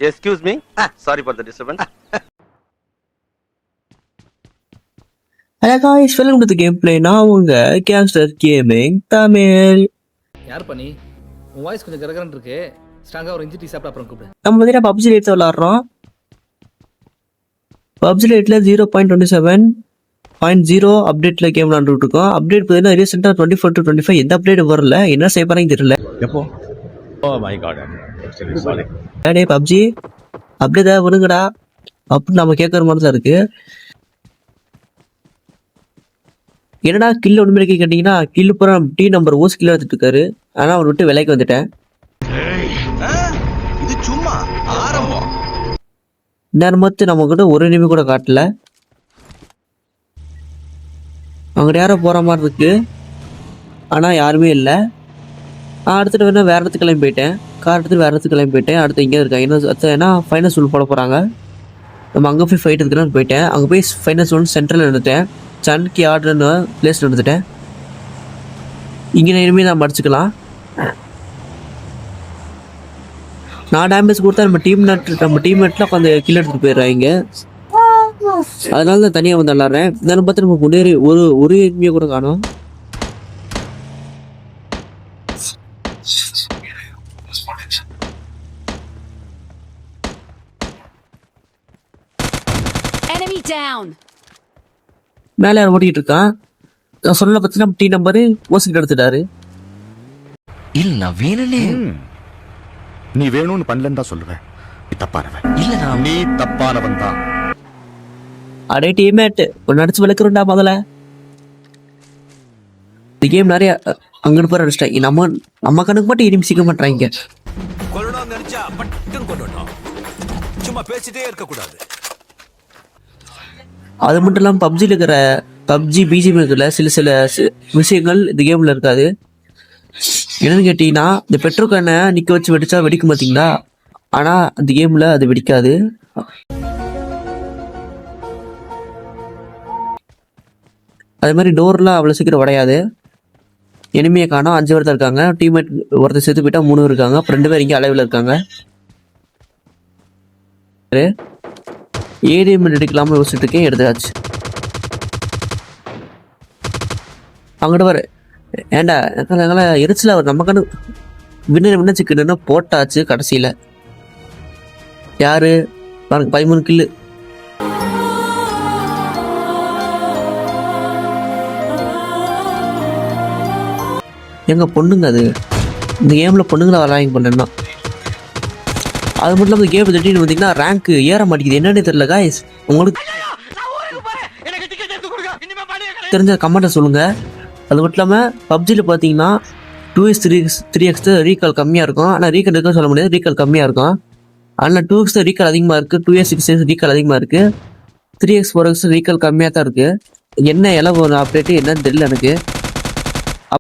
Excuse me. Sorry for the disturbance. Hello guys, welcome to the gameplay. நான் உங்க Camster Gaming Tamil. யார் பண்ணி உன் வாய்ஸ் கொஞ்சம் கரகரன்னு இருக்கு. ஸ்ட்ராங்கா ஒரு இஞ்சி டீ சாப்பிட்டு அப்புறம் கூப்பிடு. நம்ம வந்து PUBG Lite விளையாடுறோம். PUBG Liteல 0.27.0 அப்டேட்ல கேம் விளையாண்டுட்டு இருக்கோம். அப்டேட் பார்த்தீங்கன்னா ரீசெண்டா 24 to 25 எந்த அப்டேட் வரல. என்ன செய்ய போறாங்க தெரியல. எப்போ? Oh my god. Sorry. டேய் PUBG அப்டேட் வருங்கடா. அப்படி நம்ம கேட்கற மாதிரி தான் இருக்கு. என்னடா கில் ஒன்றுமே கேட்டீங்கன்னா கில்லு பூரா டி நம்பர் ஓஸ் கில்ல எடுத்துட்டு இருக்காரு. ஆனா அவர் விட்டு விலைக்கு வந்துட்டேன். இது சும்மா ஆரம்பம். நேரமத்து நம்ம கிட்ட ஒரு நிமிடம் கூட காட்டல. அங்கிட்ட யாரோ போற மாதிரி இருக்கு. ஆனா யாருமே இல்லை. அடுத்துட்டு வேணா வேற இடத்துக்கு கிளம்பி போயிட்டேன். கார் எடுத்துட்டு வேற இடத்துக்கு கிளம்பி போயிட்டேன். அடுத்து இங்கே இருக்காங்க. என்ன ஏன்னா ஃபைனல் சூல் போட போறாங்க. நம்ம அங்கே போய் ஃபைட் எடுத்துக்கலாம்னு போயிட்டேன். அங்கே போய் ஃபைனல் சூல் சென்ட்ரல் எடுத்துட்டேன். சன்கி ஆர்டர்னு பிளேஸ்ல எடுத்துட்டேன். இங்கே இனிமேல் நான் மடிச்சுக்கலாம். நான் டேமேஜ் கொடுத்தா நம்ம டீம்மேட்ல உட்காந்து கில் எடுத்துட்டு போயிடுறாங்க. அதனால தான் தனியாக வந்து விளாட்றேன். இருந்தாலும் பார்த்து நம்ம முன்னேறி ஒரு எனிமியை கூட காணும். Enemy down. மேலே யார் ஓட்டிகிட்டு இருக்கான். நான் சொல்ல பார்த்தீங்கன்னா டி நம்பரு ஓசிக்கிட்டு எடுத்துட்டாரு. இல்ல நான் வேணும்னே நீ வேணும்னு பண்ணலன்னு தான் சொல்லுவேன். நீ தப்பானவன். இல்ல நான் நீ தப்பானவன் தான். அடே டீம்மேட் ஒன்று அடிச்சு விளக்குறோம்டா முதல்ல. இந்த கேம் நிறைய அங்கிட்டு போய் அடிச்சிட்டேன். நம்ம கணக்கு மட்டும் இனிமே சீக்கிரம் பண்ணுறாங்க. கொல்லணும் நினைச்சா பட்டும் கொல்லணும். சும்மா பேசிட்டே இருக்க கூடாது. அது மட்டும் இல்லாமல் பப்ஜியில் இருக்கிற பிஜிஎம் இருக்கிற சில விஷயங்கள் இந்த கேமில் இருக்காது. என்னன்னு கேட்டிங்கன்னா இந்த பெட்ரோல் கேனை நிற்க வச்சு வெடிச்சா வெடிக்கும் பார்த்தீங்களா. ஆனால் அந்த கேமில் அது வெடிக்காது. அதே மாதிரி டோர்லாம் அவ்வளோ சீக்கிரம் உடையாது. எனிமையை காணோம். 5 பேர் தான் இருக்காங்க. டீம்மேட் ஒருத்தர் சேர்த்து போயிட்டா 3 பேர் இருக்காங்க. அப்புறம் 2 பேர் இங்கே அளவில் இருக்காங்க. ஏடிஎம் எடுக்கலாமல் யோசிச்சுட்டு இருக்கேன். எடுத்தாச்சு. அங்கிட்ட வர ஏண்டா எங்கெல்லாம் எரிச்சல அவர் நம்ம கண்ணு விண்ணச்சிக்கிட்டு போட்டாச்சு. கடைசியில் யாரு பாருங்க 13 கில்லு. எங்க பொண்ணுங்க அது இந்த கேமில் பொண்ணுங்களை வராங்க பண்ணேன்னா. அது மட்டும் இல்லாமல் கேம் திடீர்னு பார்த்தீங்கன்னா ரேங்க் ஏற மாட்டேங்குது. என்னன்னு தெரியல காய்ஸ். உங்களுக்கு தெரிஞ்ச கமெண்ட்டை சொல்லுங்க. அது மட்டும் இல்லாமல் பப்ஜியில் பார்த்தீங்கன்னா 2x 3x ரீகால் கம்மியாக இருக்கும். ஆனால் ரீகால் இருக்குன்னு சொல்ல முடியாது. ரீகால் கம்மியாக இருக்கும். ஆனால் 2x ரீகால் அதிகமாக இருக்குது. 2x 6x ரீகால் அதிகமாக இருக்குது. 3x 4x ரீகால் கம்மியாக தான் இருக்குது. என்ன எல்லாம் ஒரு அப்டேட்டு என்னன்னு தெரியல எனக்கு.